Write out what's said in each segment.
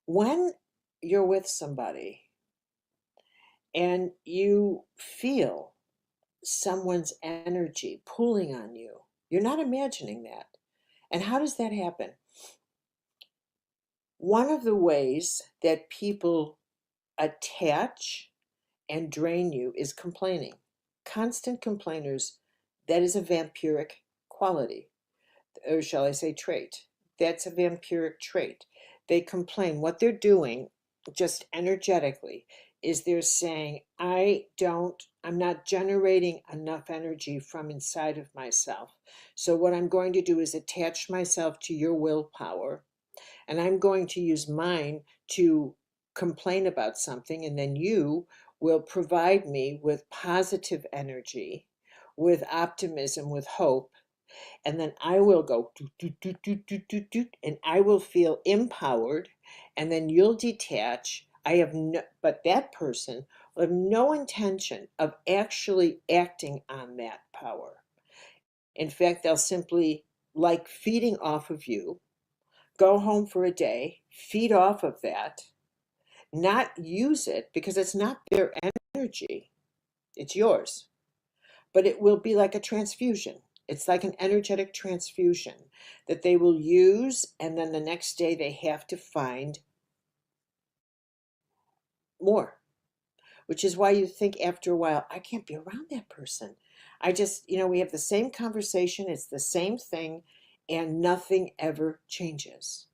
When you're with somebody and you feel someone's energy pulling on you, you're not imagining that. And how does that happen? One of the ways that people attach and drain you is complaining. Constant complainers, that is a vampiric quality, or shall I say trait. That's a vampiric trait. They complain. What they're doing, just energetically, is they're saying, I'm not generating enough energy from inside of myself. So what I'm going to do is attach myself to your willpower, and I'm going to use mine to complain about something, and then you will provide me with positive energy, with optimism, with hope, and then I will go doot, doot, doot, doot, doot, doot, doot, and I will feel empowered, and then you'll detach. But that person will have no intention of actually acting on that power. In fact, they'll simply, like feeding off of you, go home for a day, feed off of that, not use it because it's not their energy, it's yours. But it will be like a transfusion. It's like an energetic transfusion that they will use, and then the next day they have to find more, which is why you think after a while, I can't be around that person. We have the same conversation, it's the same thing, and nothing ever changes.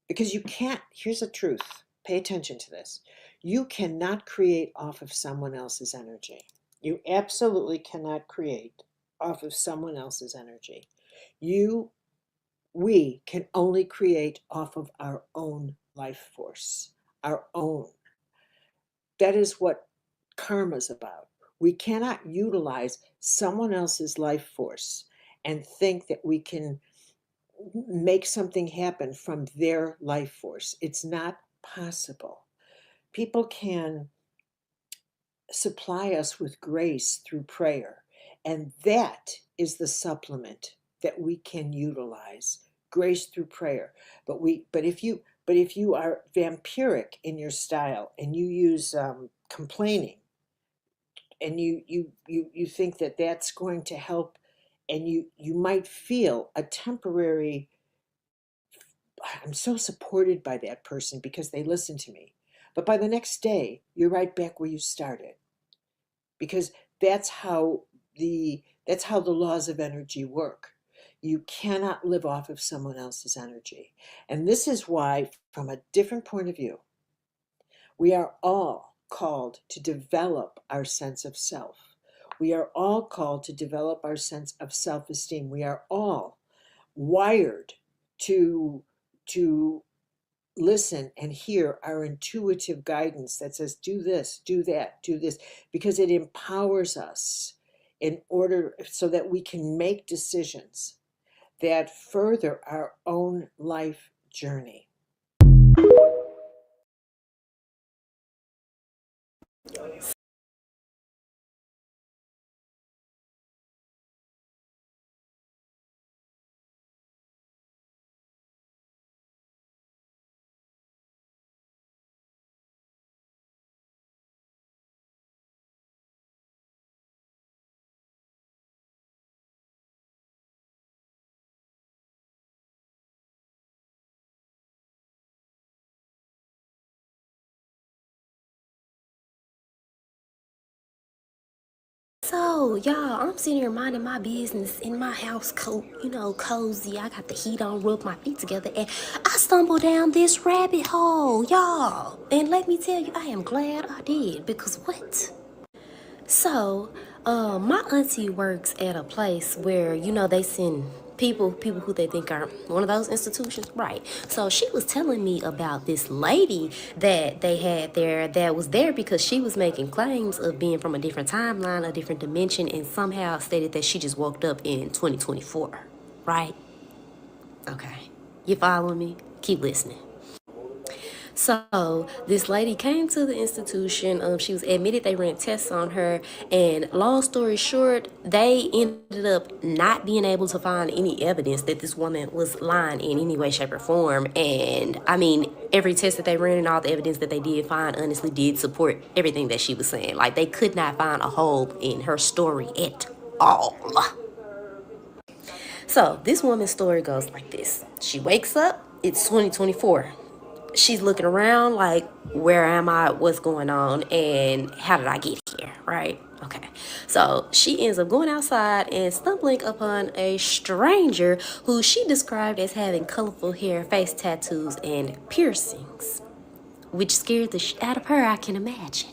Because you can't, here's the truth, pay attention to this. You cannot create off of someone else's energy. You absolutely cannot create off of someone else's energy. You, we can only create off of our own life force, our own. That is what karma is about. We cannot utilize someone else's life force and think that we can make something happen from their life force. It's not possible. People can supply us with grace through prayer, and that is the supplement that we can utilize. Grace through prayer. But if you are vampiric in your style and you use complaining, and you think that that's going to help, and you might feel a temporary, I'm so supported by that person because they listen to me. But by the next day, you're right back where you started, because that's how the laws of energy work. You cannot live off of someone else's energy. And this is why, from a different point of view, we are all called to develop our sense of self. We are all called to develop our sense of self-esteem. We are all wired to to listen and hear our intuitive guidance that says, do this, do that, do this, because it empowers us in order so that we can make decisions that further our own life journey. So, y'all, I'm sitting here minding my business in my house coat, cozy. I got the heat on, rub my feet together, and I stumbled down this rabbit hole, y'all. And let me tell you, I am glad I did, because what? So, my auntie works at a place where, they send people who they think are one of those institutions, right? So she was telling me about this lady that they had there that was there because she was making claims of being from a different timeline, a different dimension, and somehow stated that she just woke up in 2024, right? Okay. You following me? Keep listening. So this lady came to the institution. She was admitted. They ran tests on her, and long story short, they ended up not being able to find any evidence that this woman was lying in any way, shape, or form. And I mean, every test that they ran and all the evidence that they did find honestly did support everything that she was saying. Like, they could not find a hole in her story at all. So this woman's story goes like this. She wakes up. It's 2024. She's looking around like, where am I? What's going on? And how did I get here? Right? Okay. So she ends up going outside and stumbling upon a stranger who she described as having colorful hair, face tattoos, and piercings, which scared the shit out of her, I can imagine.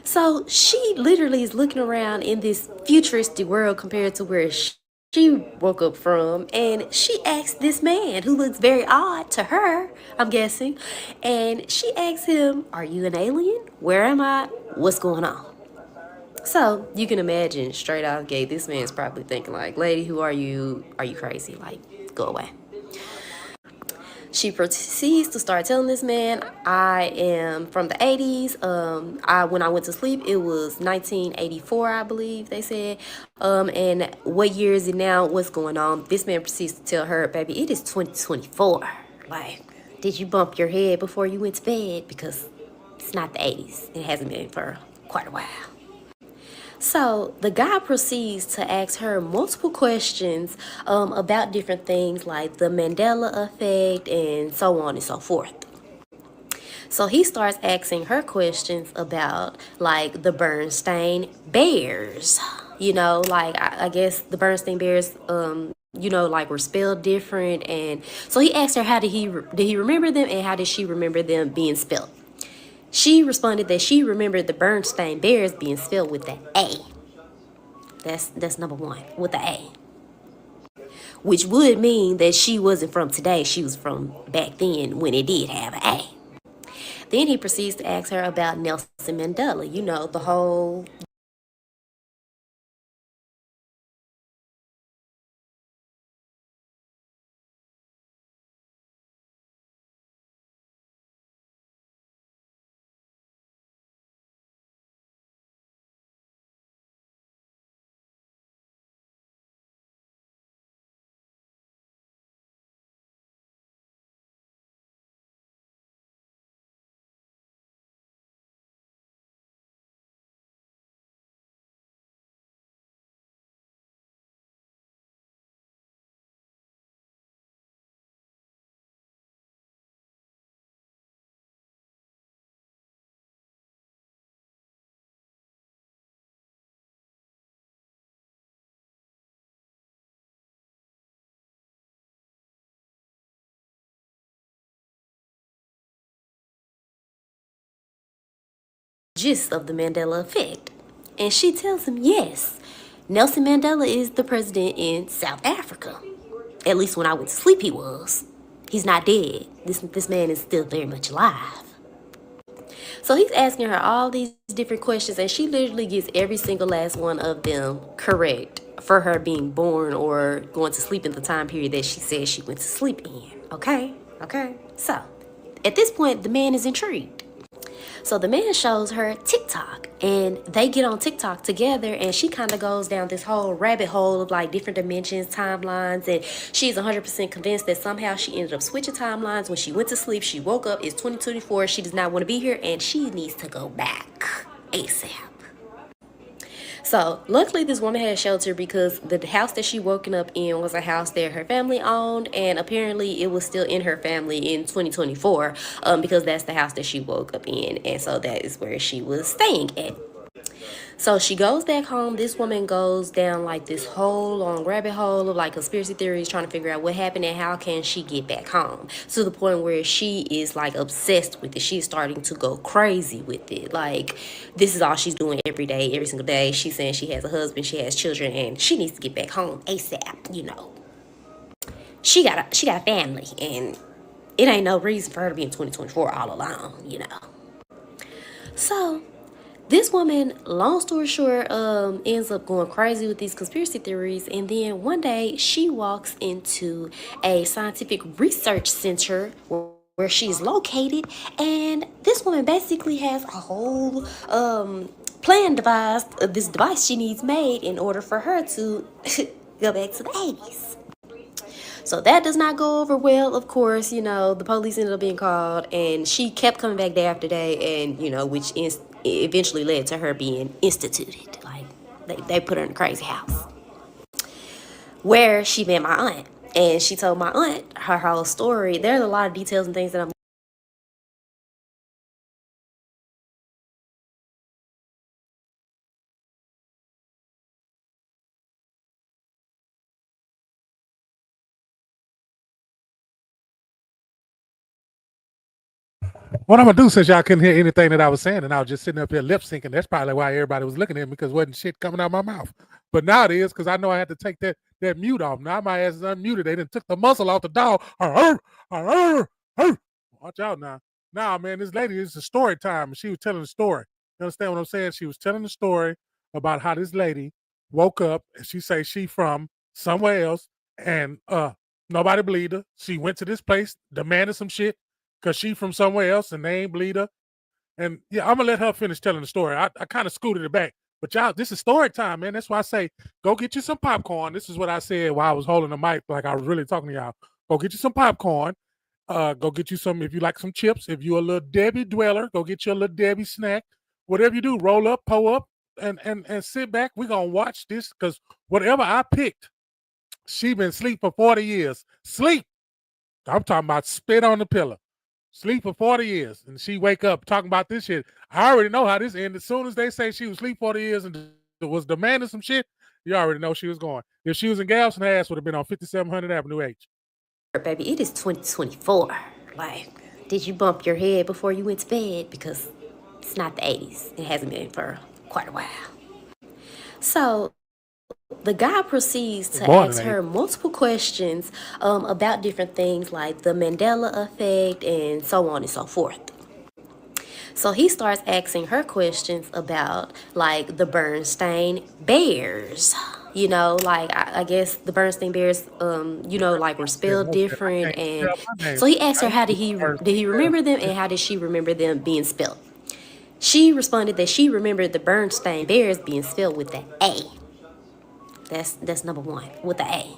So she literally is looking around in this futuristic world compared to where she woke up from, and she asked this man who looks very odd to her, I'm guessing, and she asked him, "Are you an alien? Where am I? What's going on?" So you can imagine straight out of the gate, this man's probably thinking like, "Lady, who are you? Are you crazy? Like, go away." She proceeds to start telling this man, "I am from the 80s. When I went to sleep, it was 1984, I believe they said. And what year is it now? What's going on?" This man proceeds to tell her, "Baby, it is 2024. Like, did you bump your head before you went to bed? Because it's not the 80s. It hasn't been for quite a while." So the guy proceeds to ask her multiple questions about different things like the Mandela effect and so on and so forth. So he starts asking her questions about like the Bernstein Bears. You know, like I guess the Bernstein Bears, like were spelled different. And so he asked her, how did he remember them, and how did she remember them being spelled? She responded that she remembered the Bernstein Bears being spelled with the A. That's number one, with the A. Which would mean that she wasn't from today. She was from back then when it did have an A. Then he proceeds to ask her about Nelson Mandela. You know, the whole gist of the Mandela effect. And she tells him, yes, Nelson Mandela is the president in South Africa. At least when I went to sleep, he was. He's not dead. This man is still very much alive. So he's asking her all these different questions, and she literally gets every single last one of them correct for her being born or going to sleep in the time period that she said she went to sleep in. Okay? So, at this point, the man is intrigued. So the man shows her TikTok, and they get on TikTok together, and she kind of goes down this whole rabbit hole of like different dimensions, timelines, and she's 100% convinced that somehow she ended up switching timelines. When she went to sleep, she woke up, it's 2024, she does not want to be here, and she needs to go back ASAP. So luckily this woman had shelter because the house that she woken up in was a house that her family owned, and apparently it was still in her family in 2024 because that's the house that she woke up in, and so that is where she was staying at. So she goes back home. This woman goes down like this whole long rabbit hole of like conspiracy theories, trying to figure out what happened and how can she get back home, to the point where she is like obsessed with it. She's starting to go crazy with it. Like, this is all she's doing every day, every single day. She's saying she has a husband, she has children, and she needs to get back home ASAP. You know, she got a family, and it ain't no reason for her to be in 2024 all alone. You know, so this woman, long story short, ends up going crazy with these conspiracy theories, and then one day she walks into a scientific research center where she's located, and this woman basically has a whole plan devised, this device she needs made in order for her to go back to the 80s. So that does not go over well, of course. The police ended up being called, and she kept coming back day after day, and, which eventually led to her being instituted. Like, they put her in a crazy house where she met my aunt. And she told my aunt her whole story. There's a lot of details and things that I'm What I'm gonna do, since y'all couldn't hear anything that I was saying, and I was just sitting up here lip syncing, that's probably why everybody was looking at me, because wasn't shit coming out of my mouth. But now it is, because I know I had to take that mute off. Now my ass is unmuted. They done took the muscle off the dog. Watch out now. Now, man, this lady, it's a story time, and she was telling the story. You understand what I'm saying? She was telling the story about how this lady woke up, and she say she from somewhere else, and nobody believed her. She went to this place, demanded some shit, because she from somewhere else and they ain't bleed her. And yeah, I'm gonna let her finish telling the story. I kind of scooted it back. But y'all, this is story time, man. That's why I say, go get you some popcorn. This is what I said while I was holding the mic, like I was really talking to y'all. Go get you some popcorn. Go get you some, if you like some chips. If you're a little Debbie dweller, go get you a little Debbie snack. Whatever you do, roll up, pull up, and sit back. We're gonna watch this, because whatever I picked, she been asleep for 40 years. Sleep. I'm talking about spit on the pillow. Sleep for 40 years, and she wake up talking about this shit. I already know how this ended. As soon as they say she was asleep 40 years and was demanding some shit, you already know she was going. If she was in Galveston, her ass would have been on 5700 Avenue H. baby, it is 2024. Like, did you bump your head before you went to bed? Because it's not the 80s. It hasn't been for quite a while. So the guy proceeds to ask her multiple questions about different things like the Mandela effect and so on and so forth. So he starts asking her questions about, like, the Bernstein Bears. Like, I guess the Bernstein Bears, like, were spelled different. And so he asked her how did he remember them, and how did she remember them being spelled. She responded that she remembered the Bernstein Bears being spelled with the A. That's number one, with the A.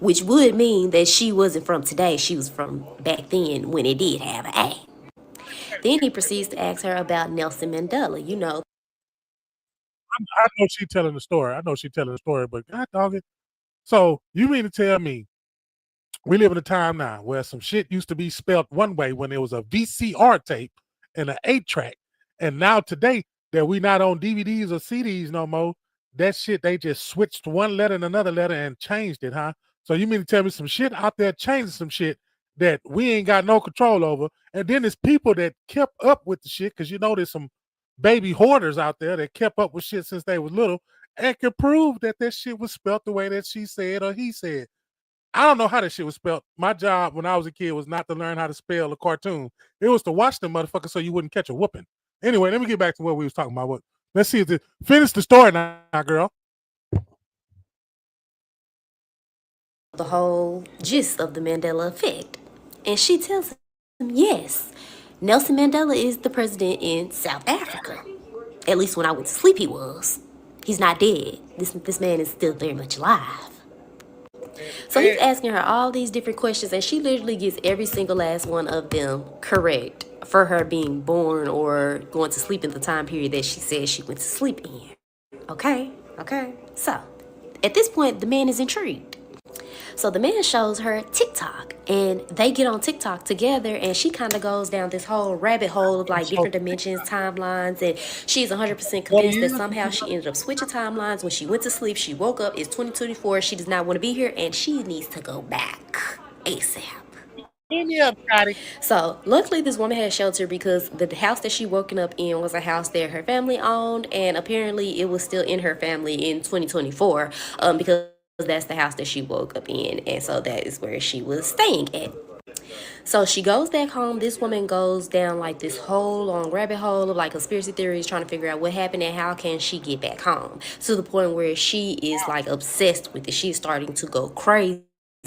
Which would mean that she wasn't from today. She was from back then when it did have an A. Then he proceeds to ask her about Nelson Mandela. I know she telling the story. But God dog it. So you mean to tell me we live in a time now where some shit used to be spelled one way when it was a VCR tape and an 8-track, and now today that we not on DVDs or CDs no more, that shit, they just switched one letter and another letter and changed it, huh? So you mean to tell me some shit out there changing some shit that we ain't got no control over, and then there's people that kept up with the shit, because there's some baby hoarders out there that kept up with shit since they was little and can prove that shit was spelled the way that she said or he said. I don't know how that shit was spelled. My job when I was a kid was not to learn how to spell a cartoon. It was to watch them motherfuckers so you wouldn't catch a whooping. Anyway, let me get back to what we was talking about. Let's see if finish the story now, girl. The whole gist of the Mandela effect. And she tells him, yes, Nelson Mandela is the president in South Africa. At least when I went to sleep, he was. He's not dead. This man is still very much alive. So he's asking her all these different questions, and she literally gets every single last one of them correct for her being born or going to sleep in the time period that she said she went to sleep in. Okay. So at this point, the man is intrigued. So the man shows her TikTok, and they get on TikTok together, and she kind of goes down this whole rabbit hole of, like, different dimensions, timelines, and she's 100% convinced that somehow she ended up switching timelines. When she went to sleep, she woke up, it's 2024, she does not want to be here, and she needs to go back ASAP. So luckily this woman had shelter, because the house that she woken up in was a house that her family owned, and apparently it was still in her family in 2024 because that's the house that she woke up in, and so that is where she was staying at. So she goes back home. This woman goes down, like, this whole long rabbit hole of, like, conspiracy theories, trying to figure out what happened and how can she get back home, to the point where she is, like, obsessed with it. She's starting to go crazy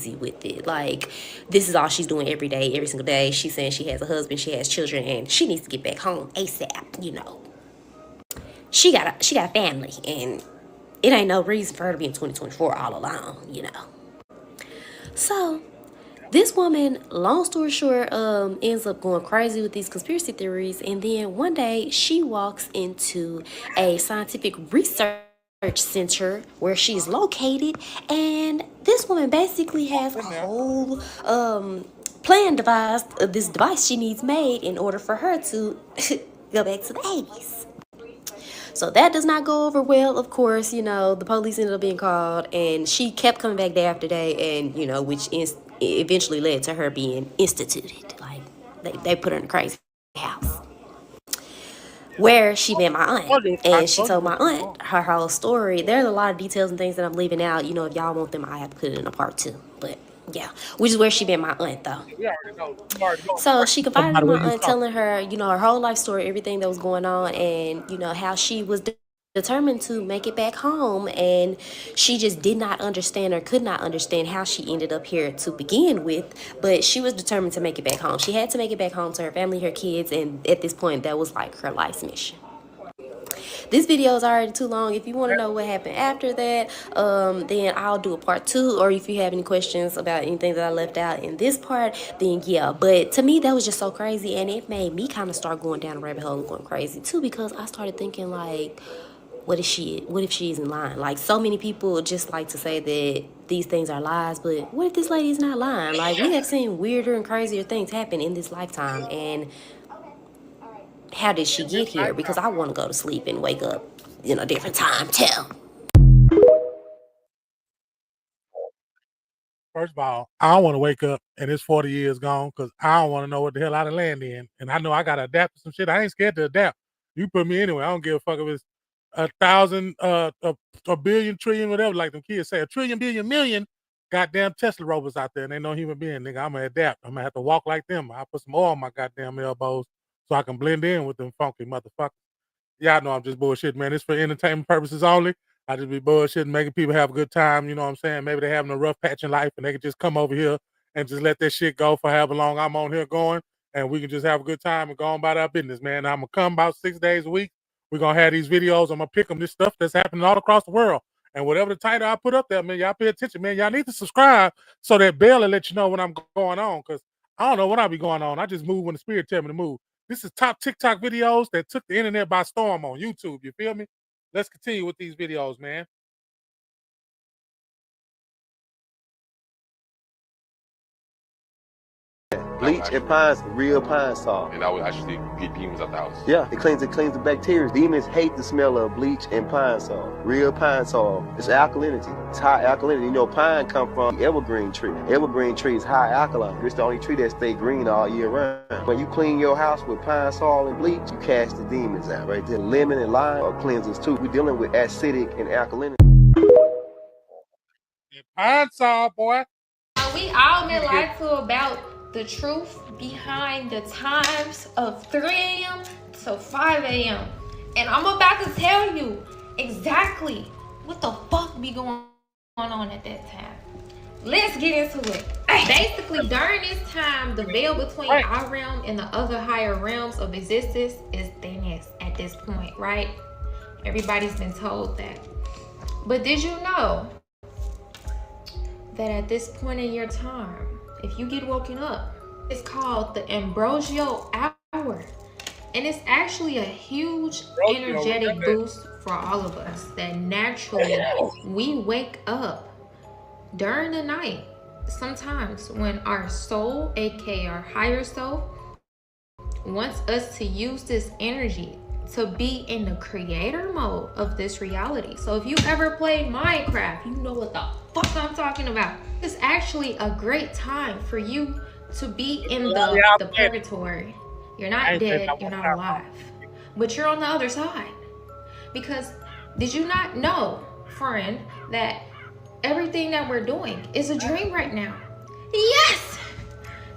with it. Like, this is all she's doing every day, every single day. She's saying she has a husband, she has children, and she needs to get back home ASAP. You know, she got a family, and it ain't no reason for her to be in 2024 all alone. You know. So this woman, long story short, ends up going crazy with these conspiracy theories, and then one day she walks into a scientific research center where she's located, and this woman basically has a whole plan devised of this device she needs made in order for her to go back to the 80s. So that does not go over well, of course. You know, the police ended up being called, and she kept coming back day after day, and, you know, which eventually led to her being instituted. Like, they put her in a crazy house where she met my aunt, and she told my aunt her whole story. There's a lot of details and things that I'm leaving out. You know, if y'all want them, I have to put it in a part 2. But yeah, which is where she met my aunt, though. So she confided in my aunt, telling her, you know, her whole life story, everything that was going on, and, you know, how she was determined to make it back home, and she just did not understand or could not understand how she ended up here to begin with, but she was determined to make it back home. She had to make it back home to her family, her kids, and at this point, that was like her life's mission. This video is already too long. If you want to know what happened after that, then I'll do a part 2. Or if you have any questions about anything that I left out in this part, then yeah. But to me, that was just so crazy, and it made me kind of start going down a rabbit hole and going crazy too, because I started thinking, like, what if she isn't lying? Like, so many people just like to say that these things are lies, but what if this lady is not lying? Like, we have seen weirder and crazier things happen in this lifetime, and how did she get here? Because I want to go to sleep and wake up in a different time too. First of all, I don't want to wake up and it's 40 years gone because I don't want to know what the hell I done land in. And I know I got to adapt to some shit. I ain't scared to adapt. You put me anywhere. I don't give a fuck if it's 1,000, a billion, trillion, whatever, like them kids say, a trillion, billion, million goddamn Tesla robots out there and they no human being, nigga. I'm going to adapt. I'm going to have to walk like them. I put some oil on my goddamn elbows so I can blend in with them funky motherfuckers. Y'all know I'm just bullshit, man. It's for entertainment purposes only. I just be bullshitting, making people have a good time. You know what I'm saying? Maybe they're having a rough patch in life and they can just come over here and just let that shit go for however long I'm on here going. And we can just have a good time and go on about our business, man. I'm going to come about 6 days a week. We're going to have these videos. I'm going to pick them this stuff that's happening all across the world. And whatever the title I put up there, man, y'all pay attention, man. Y'all need to subscribe so that bell will let you know when I'm going on. Because I don't know when I'll be going on. I just move when the spirit tell me to move. This is top TikTok videos that took the internet by storm on YouTube. You feel me? Let's continue with these videos, man. Bleach and real pine sol. And I would actually get demons out the house. Yeah, it cleans the bacteria. Demons hate the smell of bleach and pine sol. Real pine sol. It's alkalinity. It's high alkalinity. You know, pine come from the evergreen tree. Evergreen tree is high alkaline. It's the only tree that stay green all year round. When you clean your house with pine sol and bleach, you cast the demons out right there. Lemon and lime are cleansers too. We're dealing with acidic and alkalinity. Pine sol, boy. We all been lied to about the truth behind the times of 3 a.m. to 5 a.m. And I'm about to tell you exactly what the fuck be going on at that time. Let's get into it. Basically, during this time, the veil between our realm and the other higher realms of existence is thinnest at this point, right? Everybody's been told that. But did you know that at this point in your time, if you get woken up, it's called the ambrosial hour, and it's actually a huge energetic boost for all of us that naturally we wake up during the night sometimes when our soul, aka our higher self, wants us to use this energy to be in the creator mode of this reality. So if you ever played Minecraft, you know what the fuck I'm talking about. It's actually a great time for you to be in the purgatory. You're not dead, you're not alive, but you're on the other side. Because did you not know, friend, that everything that we're doing is a dream right now? Yes!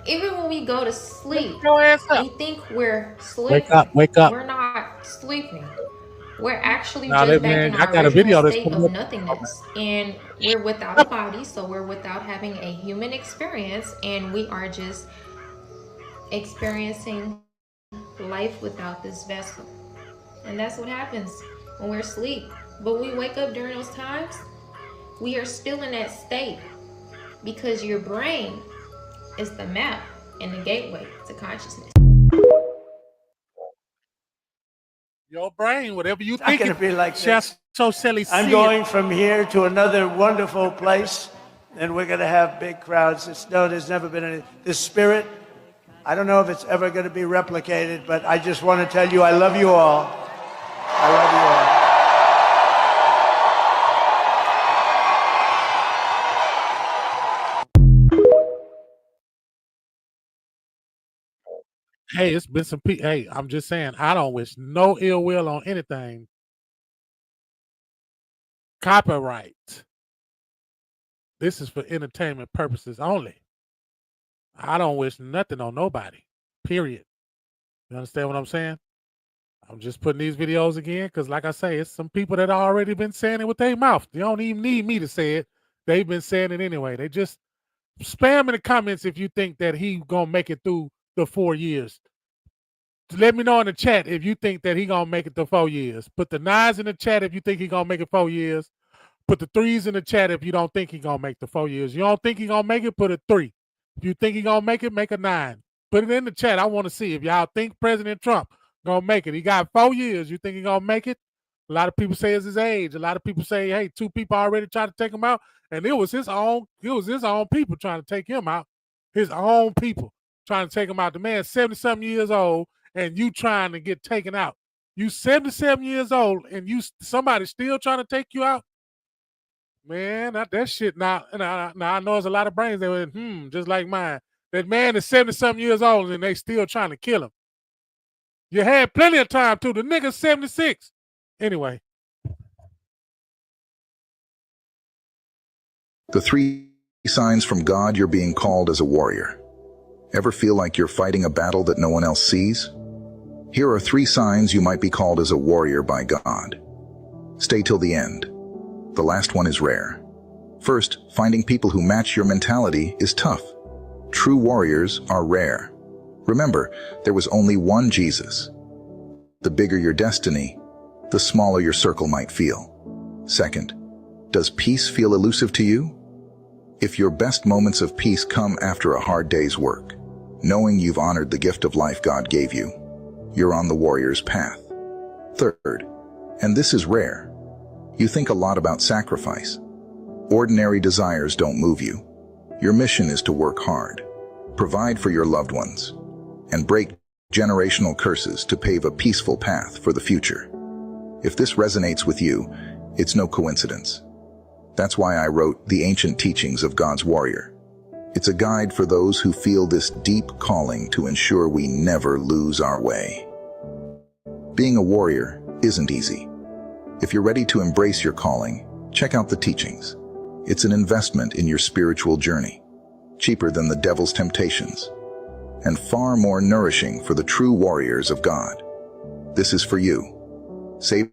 Even when we go to sleep, we think we're sleeping. Wake up. We're not sleeping. We're actually Now just that back in man, I our got a original video that's state coming of up. nothingness. And we're without a body, so we're without having a human experience. And we are just experiencing life without this vessel. And that's what happens when we're asleep. But when we wake up during those times, we are still in that state because your brain is the map and the gateway to consciousness. Your brain, whatever you It's not think going to be like this. so silly. I'm going from here to another wonderful place, and we're going to have big crowds. There's never been any. This spirit, I don't know if it's ever going to be replicated, but I just want to tell you I love you all. I love you all. Hey, it's been some people. Hey, I'm just saying, I don't wish no ill will on anything. Copyright. This is for entertainment purposes only. I don't wish nothing on nobody. Period. You understand what I'm saying? I'm just putting these videos again because, like I say, it's some people that already been saying it with their mouth. They don't even need me to say it. They've been saying it anyway. They just spam in the comments if you think that he gonna make it through the 4 years. Let me know in the chat if you think that he gonna make it to 4 years. Put the 9s in the chat if you think he gonna make it 4 years. Put the 3s in the chat if you don't think he gonna make the 4 years. You don't think he gonna make it, put a 3. If you think he gonna make it, make a 9. Put it in the chat. I want to see if y'all think President Trump gonna make it. He got 4 years. You think he gonna make it? A lot of people say it's his age. A lot of people say, hey, 2 people already tried to take him out, and it was his own people trying to take him out. His own people trying to take him out. The man's 70-something years old, and you trying to get taken out. You 77 years old, and somebody still trying to take you out? Man, that shit now I know there's a lot of brains that went, just like mine. That man is 70-something years old and they still trying to kill him. You had plenty of time too. The nigga's 76. Anyway. The 3 signs from God you're being called as a warrior. Ever feel like you're fighting a battle that no one else sees? Here are 3 signs you might be called as a warrior by God. Stay till the end. The last one is rare. First, finding people who match your mentality is tough. True warriors are rare. Remember, there was only one Jesus. The bigger your destiny, the smaller your circle might feel. Second, does peace feel elusive to you? If your best moments of peace come after a hard day's work, knowing you've honored the gift of life God gave you, you're on the warrior's path. Third, and this is rare, you think a lot about sacrifice. Ordinary desires don't move you. Your mission is to work hard, provide for your loved ones, and break generational curses to pave a peaceful path for the future. If this resonates with you, it's no coincidence. That's why I wrote The Ancient Teachings of God's Warrior. It's a guide for those who feel this deep calling to ensure we never lose our way. Being a warrior isn't easy. If you're ready to embrace your calling, check out the teachings. It's an investment in your spiritual journey, cheaper than the devil's temptations, and far more nourishing for the true warriors of God. This is for you. Save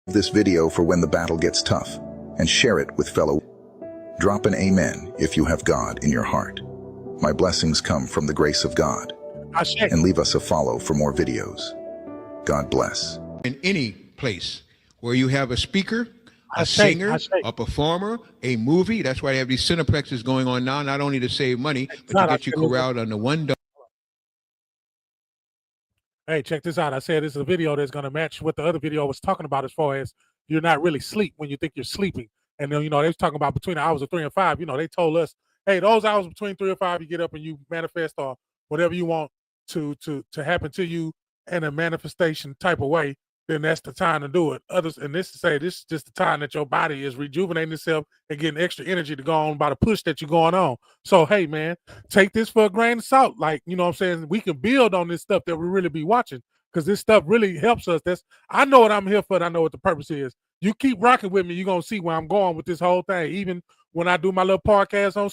this video for when the battle gets tough, and share it with fellow. Drop an amen if you have God in your heart. My blessings come from the grace of God. And leave us a follow for more videos. God bless. In any place where you have a speaker, a singer, a performer, a movie, that's why they have these cineplexes going on now, not only to save money, but to get you corralled on the $1. Hey, check this out. I said this is a video that's going to match what the other video was talking about as far as you're not really asleep when you think you're sleeping. And then, they was talking about between the hours of 3 and 5, they told us, hey, those hours between 3 and 5, you get up and you manifest or whatever you want to happen to you in a manifestation type of way, then that's the time to do it. This is just the time that your body is rejuvenating itself and getting extra energy to go on by the push that you're going on. So, hey, man, take this for a grain of salt. Like, you know what I'm saying? We can build on this stuff that we really be watching because this stuff really helps us. I know what I'm here for and I know what the purpose is. You keep rocking with me, you're going to see where I'm going with this whole thing. Even when I do my little podcast on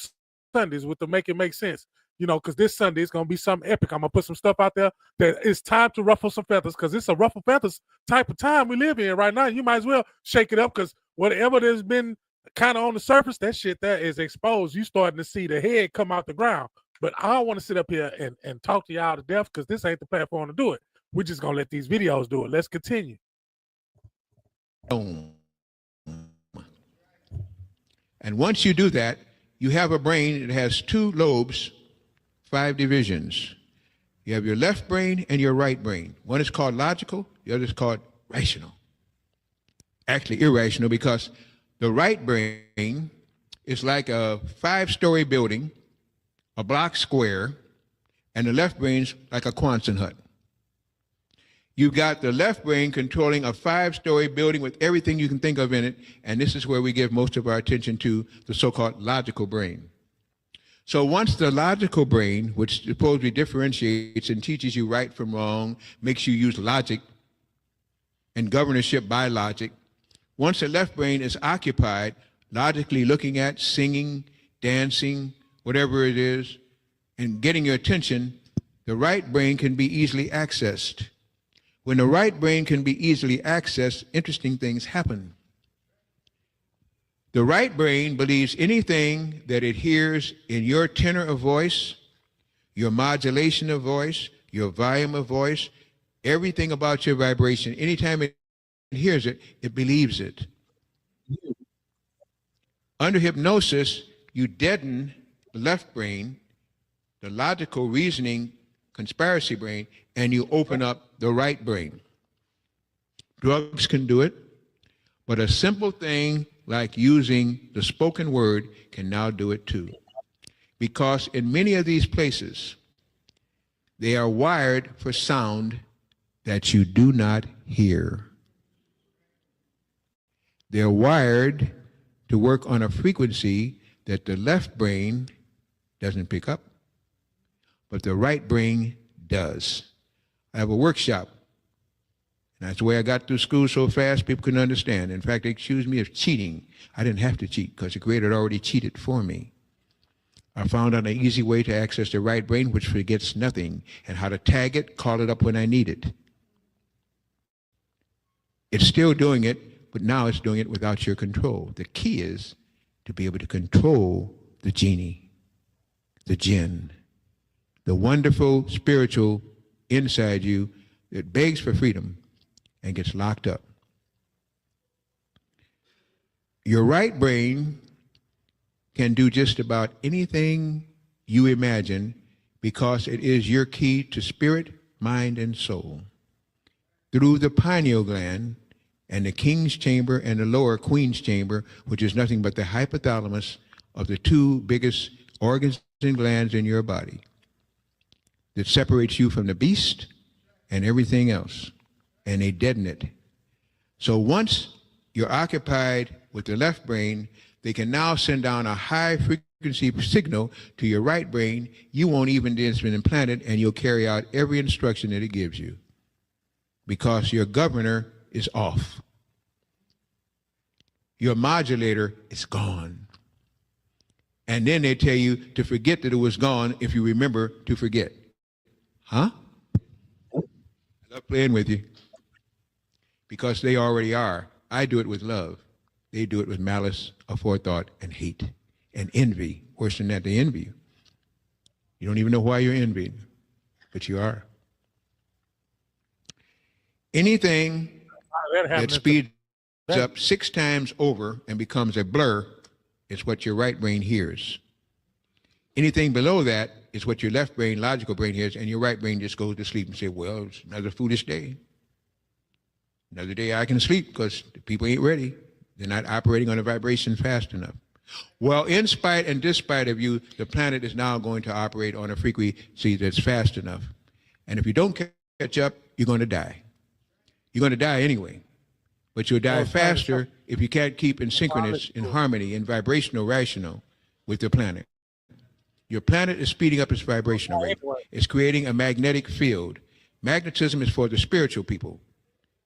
Sundays with the Make It Make Sense. you know, because this Sunday is going to be something epic. I'm going to put some stuff out there that it's time to ruffle some feathers, because it's a ruffle feathers type of time we live in right now. You might as well shake it up, because whatever there's been kind of on the surface, that shit there is exposed. You starting to see the head come out the ground. But I don't want to sit up here and talk to y'all to death, because this ain't the platform to do it. We're just going to let these videos do it. Let's continue. And once you do that, you have a brain that has 2 lobes, 5 divisions. You have your left brain and your right brain. One is called logical, the other is called rational. Actually irrational, because the right brain is like a 5-story building, a block square, and the left brain's like a Quonset hut. You've got the left brain controlling a 5-story building with everything you can think of in it, and this is where we give most of our attention to the so-called logical brain. So once the logical brain, which supposedly differentiates and teaches you right from wrong, makes you use logic and governorship by logic, once the left brain is occupied, logically looking at, singing, dancing, whatever it is, and getting your attention, the right brain can be easily accessed. When the right brain can be easily accessed, interesting things happen. The right brain believes anything that it hears in your tenor of voice, your modulation of voice, your volume of voice, everything about your vibration. Anytime it hears it, it believes it. Under hypnosis, you deaden the left brain, the logical reasoning conspiracy brain, and you open up the right brain. Drugs can do it, but a simple thing like using the spoken word can now do it too. Because in many of these places, they are wired for sound that you do not hear. They're wired to work on a frequency that the left brain doesn't pick up, but the right brain does. I have a workshop, and that's the way I got through school so fast people couldn't understand. In fact, they accused me of cheating. I didn't have to cheat because the Creator had already cheated for me. I found out an easy way to access the right brain, which forgets nothing, and how to tag it, call it up when I need it. It's still doing it, but now it's doing it without your control. The key is to be able to control the genie, the jinn, the wonderful spiritual inside you that begs for freedom and gets locked up. Your right brain can do just about anything you imagine because it is your key to spirit, mind, and soul. Through the pineal gland and the king's chamber and the lower queen's chamber, which is nothing but the hypothalamus of the 2 biggest organs and glands in your body that separates you from the beast and everything else, and they deaden it. So once you're occupied with the left brain, they can now send down a high frequency signal to your right brain. You won't even it's been implanted, and you'll carry out every instruction that it gives you because your governor is off. Your modulator is gone. And then they tell you to forget that it was gone if you remember to forget. Huh? I love playing with you because they already are. I do it with love. They do it with malice, aforethought, and hate, and envy. Worse than that, they envy you. You don't even know why you're envied, but you are. Anything that speeds up 6 times over and becomes a blur is what your right brain hears. Anything below that is what your left brain, logical brain hears, and your right brain just goes to sleep and says, well, it's another foolish day. Another day I can sleep because the people ain't ready. They're not operating on a vibration fast enough. Well, in spite and despite of you, the planet is now going to operate on a frequency that's fast enough. And if you don't catch up, you're going to die. You're going to die anyway. But you'll die faster if you can't keep in synchronous, in harmony, in vibrational, rational with the planet. Your planet is speeding up its vibrational rate. It's creating a magnetic field. Magnetism is for the spiritual people.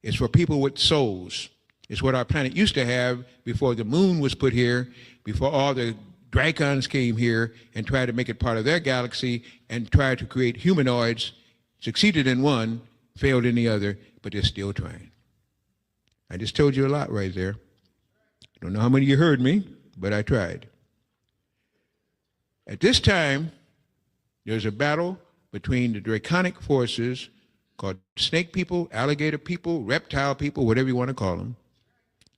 It's for people with souls. It's what our planet used to have before the moon was put here, before all the Dracons came here and tried to make it part of their galaxy and tried to create humanoids, succeeded in one, failed in the other, but they're still trying. I just told you a lot right there. I don't know how many of you heard me, but I tried. At this time, there's a battle between the draconic forces called snake people, alligator people, reptile people, whatever you want to call them,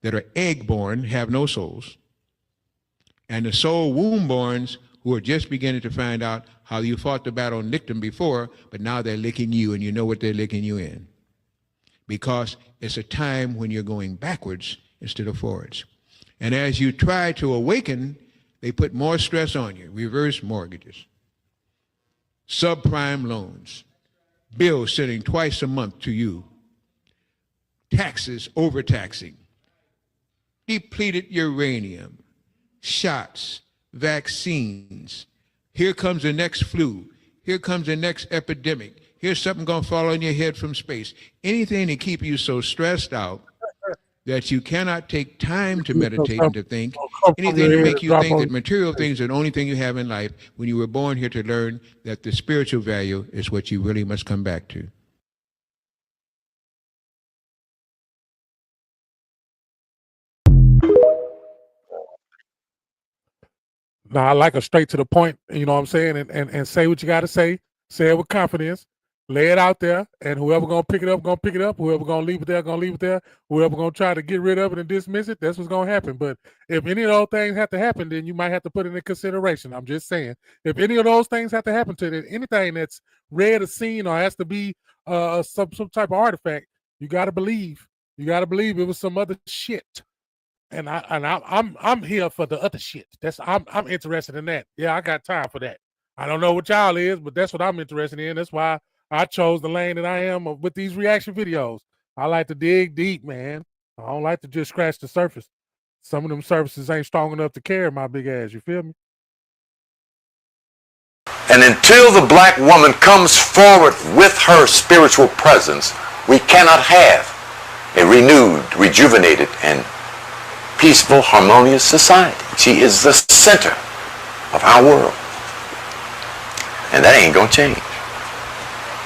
that are egg-born, have no souls, and the soul womb-borns who are just beginning to find out how you fought the battle and licked them before, but now they're licking you, and you know what they're licking you in. Because it's a time when you're going backwards instead of forwards. And as you try to awaken, they put more stress on you. Reverse mortgages, subprime loans, bills sending twice a month to you, taxes, overtaxing, depleted uranium, shots, vaccines. Here comes the next flu. Here comes the next epidemic. Here's something going to fall on your head from space. Anything to keep you so stressed out that you cannot take time to meditate and to think. Anything to make you think that material things are the only thing you have in life when you were born here to learn that the spiritual value is what you really must come back to. Now, I like her straight to the point, you know what I'm saying, and say what you got to say it with confidence, lay it out there, and whoever going to pick it up, going to pick it up. Whoever going to leave it there, going to leave it there. Whoever going to try to get rid of it and dismiss it, that's what's going to happen. But if any of those things have to happen, then you might have to put it in consideration. I'm just saying. If any of those things have to happen to it, anything that's read or seen or has to be some type of artifact, you got to believe. You got to believe it was some other shit. And I'm here for the other shit. I'm interested in that. Yeah, I got time for that. I don't know what y'all is, but that's what I'm interested in. That's why I chose the lane that I am with these reaction videos. I like to dig deep, man. I don't like to just scratch the surface. Some of them surfaces ain't strong enough to carry my big ass. You feel me? And until the black woman comes forward with her spiritual presence, we cannot have a renewed, rejuvenated, and peaceful, harmonious society. She is the center of our world. And that ain't gonna change.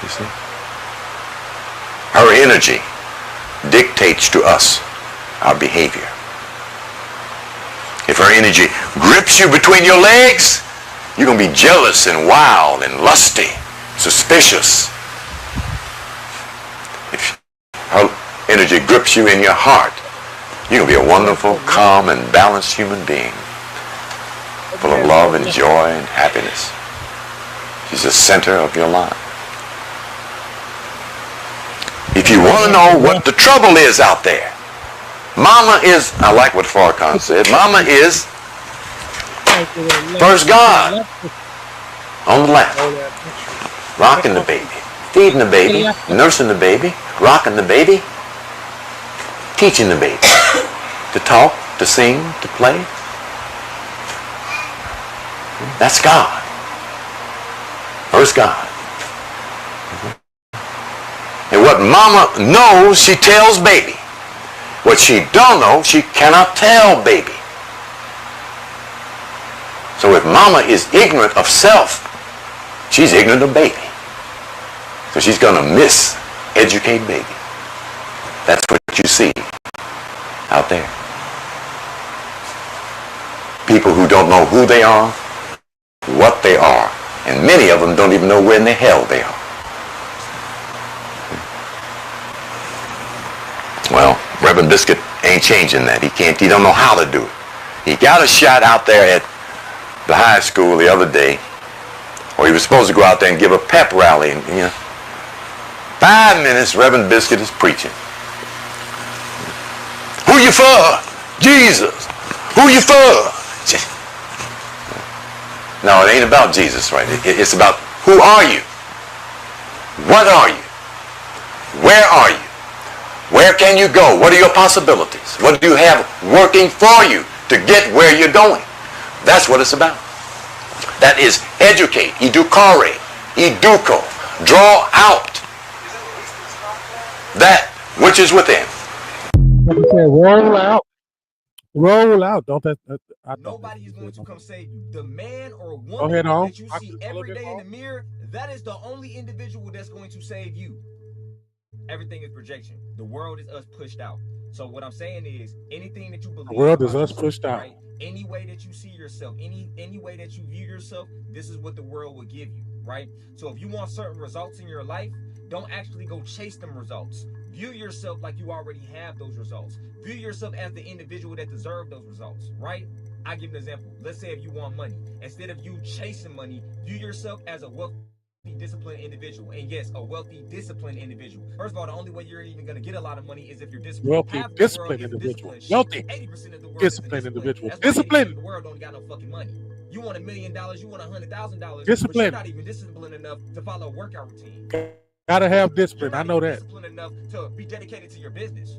You see? Her energy dictates to us our behavior. If her energy grips you between your legs, you're gonna be jealous and wild and lusty, suspicious. If her energy grips you in your heart, you're going to be a wonderful, calm, and balanced human being, full of love and joy and happiness. She's the center of your life. If you want to know what the trouble is out there, Mama is, I like what Farrakhan said, Mama is first God on the left, rocking the baby, feeding the baby, nursing the baby, rocking the baby, teaching the baby to talk, to sing, to play. That's God. First God. And what Mama knows, she tells baby. What she don't know, she cannot tell baby. So if Mama is ignorant of self, she's ignorant of baby. So she's going to miseducate baby. That's what you see out there. People who don't know who they are, what they are, and many of them don't even know where in the hell they are. Well, Reverend Biscuit ain't changing that. He don't know how to do it. He got a shot out there at the high school the other day, or he was supposed to go out there and give a pep rally, and 5 minutes Reverend Biscuit is preaching. Who you for? Jesus. Who you for? No, it ain't about Jesus, right? It's about who are you? What are you? Where are you? Where can you go? What are your possibilities? What do you have working for you to get where you're going? That's what it's about. That is educate, educare, educo, draw out that which is within. Like I said, roll out. Roll out. Don't that? Nobody is going to come save you. The man or Go woman ahead on. that you see every day in the mirror, that is the only individual that's going to save you. Everything is projection. The world is us pushed out. So what I'm saying is, anything that you believe, The world is about us yourself, pushed out. right? Any way that you see yourself, any way that you view yourself, this is what the world will give you, right? So if you want certain results in your life, don't actually go chase them results. View yourself like you already have those results. View yourself as the individual that deserves those results, right? I give an example. Let's say if you want money, instead of you chasing money, view yourself as a wealthy, disciplined individual. And yes, a wealthy, disciplined individual. First of all, the only way you're even going to get a lot of money is if you're disciplined. Wealthy, disciplined individual. Wealthy, 80% of the world disciplined individual. That's why 80% Disciplined. of the world don't got no fucking money. You want $1 million, you want $100,000, but Discipline. you're not even disciplined enough to follow a workout routine. Gotta have discipline. I know that. Disciplined enough to be dedicated to your business.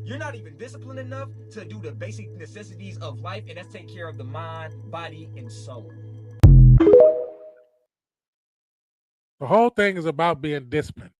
You're not even disciplined enough to do the basic necessities of life, and that's take care of the mind, body, and soul. The whole thing is about being disciplined.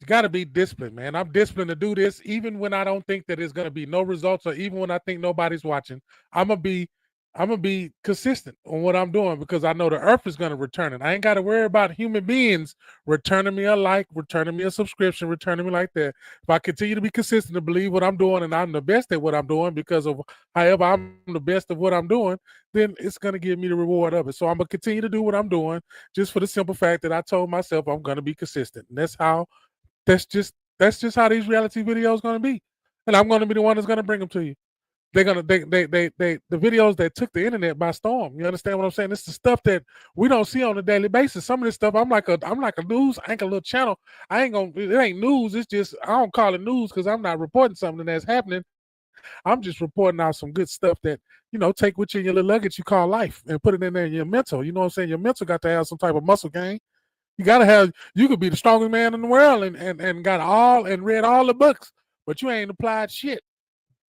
You got to be disciplined, man. I'm disciplined to do this, even when I don't think that there's going to be no results, or even when I think nobody's watching. I'm gonna be consistent on what I'm doing, because I know the earth is going to return it. I ain't got to worry about human beings returning me a like, returning me a subscription, returning me like that. If I continue to be consistent to believe what I'm doing, and I'm the best at what I'm doing because of however I'm the best of what I'm doing, then it's going to give me the reward of it. So I'm going to continue to do what I'm doing, just for the simple fact that I told myself I'm going to be consistent. And that's just how these reality videos going to be. And I'm going to be the one that's going to bring them to you. The videos that took the internet by storm. You understand what I'm saying? It's the stuff that we don't see on a daily basis. Some of this stuff, I'm like a news anchor little channel. It ain't news. It's just, I don't call it news because I'm not reporting something that's happening. I'm just reporting out some good stuff that, take with you in your little luggage you call life, and put it in there in your mental. You know what I'm saying? Your mental got to have some type of muscle gain. You could be the strongest man in the world and got and read all the books, but you ain't applied shit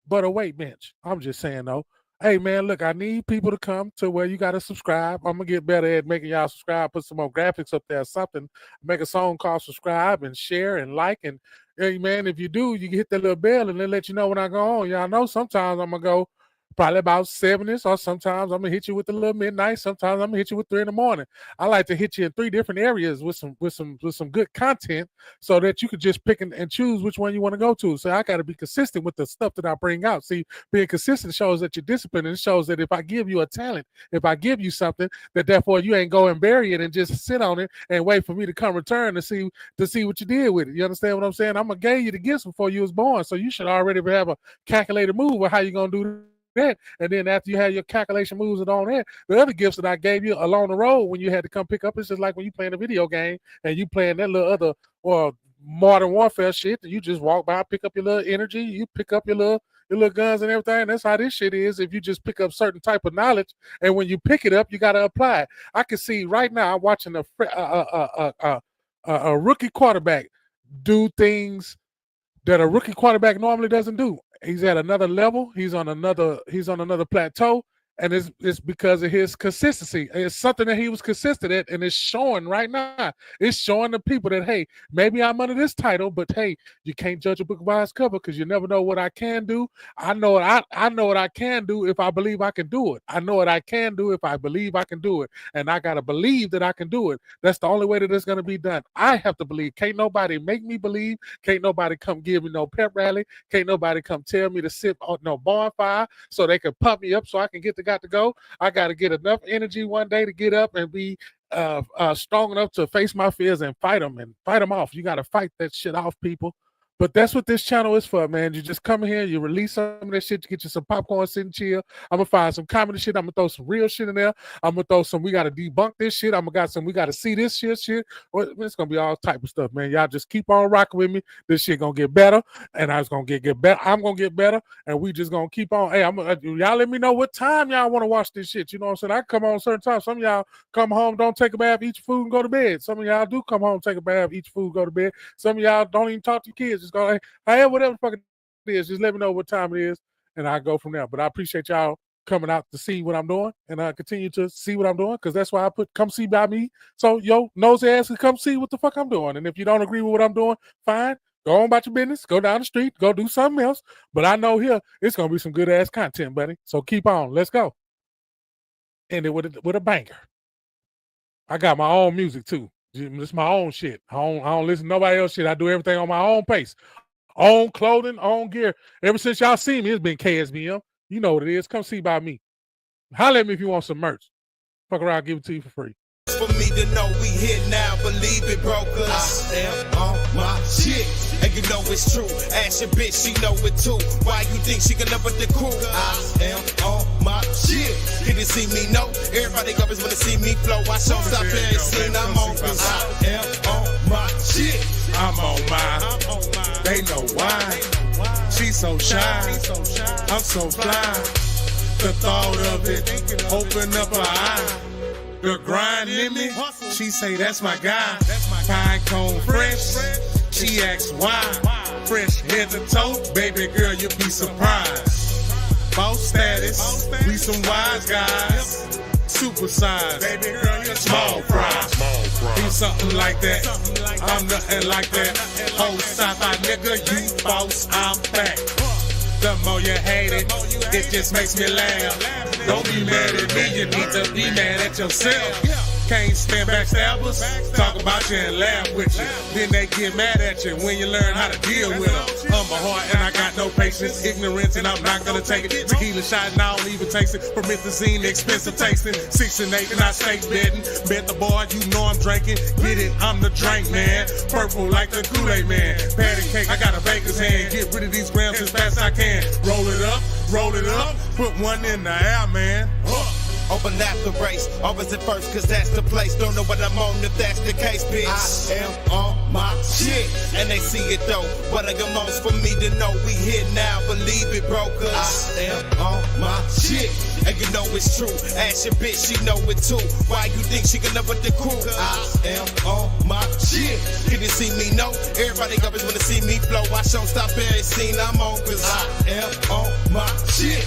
but a weight bench. I'm just saying though. Hey man, look, I need people to come to where you got to subscribe. I'm gonna get better at making y'all subscribe. Put some more graphics up there or something. Make a song called subscribe and share and like. And hey man, if you do, you can hit that little bell and they'll let you know when I go on. Y'all know sometimes I'm gonna go probably about 7ish, or sometimes I'm gonna hit you with a little midnight. Sometimes I'm gonna hit you with 3 in the morning. I like to hit you in 3 different areas with some good content, so that you could just pick and choose which one you want to go to. So I got to be consistent with the stuff that I bring out. See, being consistent shows that you're disciplined, and it shows that if I give you a talent, if I give you something, that therefore you ain't go and bury it and just sit on it and wait for me to come return to see what you did with it. You understand what I'm saying? I'm gonna give you the gifts before you was born, so you should already have a calculated move of how you're gonna do that. And then after you have your calculation moves it on there, the other gifts that I gave you along the road when you had to come pick up, it's just like when you playing a video game and you playing that little other modern warfare shit, you just walk by, pick up your little energy, you pick up your little guns and everything. That's how this shit is. If you just pick up certain type of knowledge, and when you pick it up, you got to apply it. I can see right now, I'm watching a rookie quarterback do things that a rookie quarterback normally doesn't do. He's at another level. He's on another plateau, and it's because of his consistency. It's something that he was consistent at, and it's showing right now. It's showing the people that, hey, maybe I'm under this title, but hey, you can't judge a book by its cover, because you never know what I can do. I know what I can do if I believe I can do it. I know what I can do if I believe I can do it, and I gotta believe that I can do it. That's the only way that it's gonna be done. I have to believe. Can't nobody make me believe. Can't nobody come give me no pep rally. Can't nobody come tell me to sit on no bonfire so they can pump me up so I can get to go. I got to get enough energy one day to get up and be strong enough to face my fears and fight them off. You got to fight that shit off, people. But that's what this channel is for, man. You just come here, you release some of that shit, you get you some popcorn, sit and chill. I'm gonna find some comedy shit. I'm gonna throw some real shit in there. I'm gonna throw some, we gotta debunk this shit. We gotta see this shit. Well, it's gonna be all type of stuff, man. Y'all just keep on rocking with me. This shit gonna get better, and I was gonna get better. I'm gonna get better, and we just gonna keep on. Hey, y'all let me know what time y'all want to watch this shit. You know what I'm saying? I come on certain times. Some of y'all come home, don't take a bath, eat your food, and go to bed. Some of y'all do come home, take a bath, eat your food, go to bed. Some of y'all don't even talk to your kids. Just go, hey, whatever the fuck it is, just let me know what time it is, and I go from there. But I appreciate y'all coming out to see what I'm doing, and I continue to see what I'm doing, because that's why I put come see by me. So yo nosy ass can come see what the fuck I'm doing. And if you don't agree with what I'm doing, fine, Go on about your business. Go down the street. Go do something else. But I know here it's gonna be some good ass content, buddy. So keep on. Let's go. End it with a banger. I got my own music too. It's my own shit. I don't listen to nobody else shit. I do everything on my own pace. Own clothing, own gear. Ever since y'all see me, it's been KSBM. You know what it is. Come see by me. Holler at me if you want some merch. Fuck around, give it to you for free. For me to know we here now, believe it, brokers. I am on my shit, and you know it's true. Ask your bitch, she know it too. Why you think she can up with the crew? I am on my shit. You didn't see me, no. Everybody always wanna see me flow. I show stop every scene I'm on, cause I am on my shit. I'm on mine. They know why. She's so shy. I'm so fly. The thought of it open up her eye. The grind in me, she say that's my guy. Pine cone fresh, she asks why. Fresh head to toe, baby girl, you'll be surprised. Boss status, we some wise guys. Super size, baby girl, you're small fry. Do something like that, I'm nothing like that. Whole Southside nigga, you boss, I'm back. The more you hate it just makes me laugh. Don't be mad at me, you need to be mad at yourself. Can't stand backstabbers, talk about you and laugh with you. Then they get mad at you when you learn how to deal with them. I'm a heart and I got no patience, ignorance and I'm not gonna take it. Tequila shot and I don't even taste it. Promethazine, expensive tasting. 6 and 8 and I stay betting. Bet the boy, you know I'm drinking. Get it, I'm the drink man. Purple like the Kool-Aid man. Patty cake, I got a baker's hand. Get rid of these grams as fast as I can. Roll it up, put one in the air, man. Open up the race, always at first, cause that's the place. Don't know what I'm on if that's the case, bitch. I am on my shit, and they see it though. What I got most for me to know we here now, believe it, brokers. I am on my shit, and you know it's true. Ask your bitch, she know it too. Why you think she can up with the crew? I am on my shit. You didn't see me, no. Everybody always wanna see me flow. I show stop every scene I'm on, cause I am on my shit.